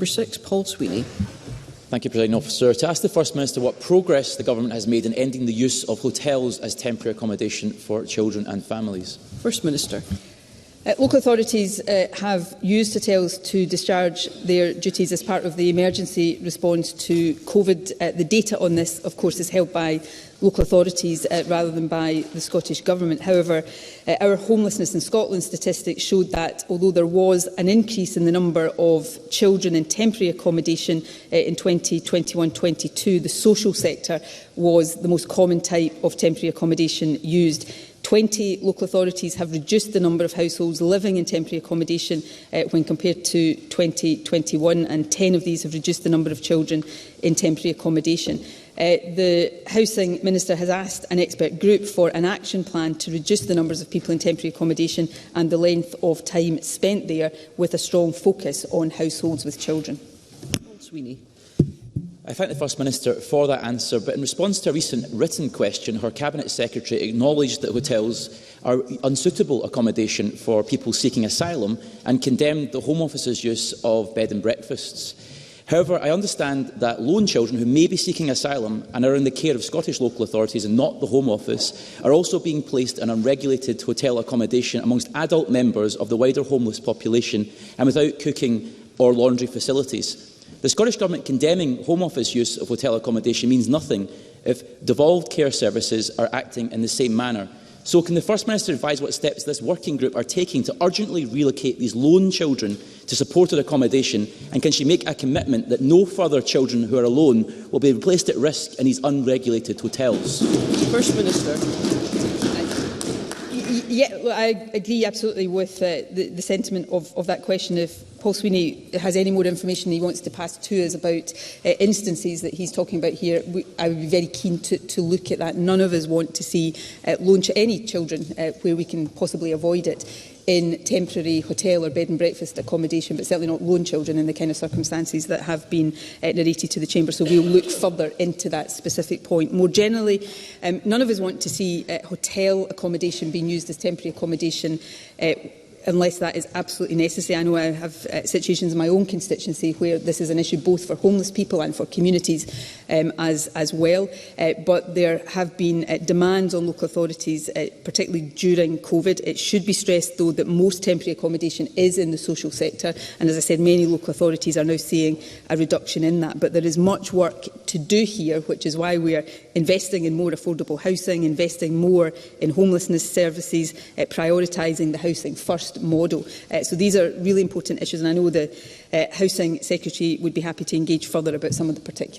Number 6, Paul Sweeney. Thank you, Presiding Officer. To ask the First Minister what progress the Government has made in ending the use of hotels as temporary accommodation for children and families. First Minister. Local authorities have used hotels to discharge their duties as part of the emergency response to COVID. The data on this, of course, is held by local authorities rather than by the Scottish Government. However, our Homelessness in Scotland statistics showed that although there was an increase in the number of children in temporary accommodation in 2021-22, the social sector was the most common type of temporary accommodation used. 20 local authorities have reduced the number of households living in temporary accommodation when compared to 2021, and 10 of these have reduced the number of children in temporary accommodation. The Housing Minister has asked an expert group for an action plan to reduce the numbers of people in temporary accommodation and the length of time spent there, with a strong focus on households with children. Paul Sweeney. I thank the First Minister for that answer, but in response to a recent written question, her Cabinet Secretary acknowledged that hotels are unsuitable accommodation for people seeking asylum and condemned the Home Office's use of bed and breakfasts. However, I understand that lone children who may be seeking asylum and are in the care of Scottish local authorities and not the Home Office are also being placed in unregulated hotel accommodation amongst adult members of the wider homeless population and without cooking or laundry facilities. The Scottish Government condemning Home Office use of hotel accommodation means nothing if devolved care services are acting in the same manner. So can the First Minister advise what steps this working group are taking to urgently relocate these lone children to supported accommodation, and can she make a commitment that no further children who are alone will be placed at risk in these unregulated hotels? First Minister. Yeah, I agree absolutely with the sentiment of that question. If Paul Sweeney has any more information he wants to pass to us about instances that he's talking about here, I would be very keen to look at that. None of us want to see any children where we can possibly avoid it in temporary hotel or bed and breakfast accommodation, but certainly not lone children in the kind of circumstances that have been narrated to the Chamber. So we'll look further into that specific point. More generally, none of us want to see hotel accommodation being used as temporary accommodation unless that is absolutely necessary. I know I have situations in my own constituency where this is an issue both for homeless people and for communities as well. But there have been demands on local authorities, particularly during COVID. It should be stressed, though, that most temporary accommodation is in the social sector. And as I said, many local authorities are now seeing a reduction in that. But there is much work to do here, which is why we are investing in more affordable housing, investing more in homelessness services, prioritising the housing first model. So these are really important issues, and I know the Housing Secretary would be happy to engage further about some of the particular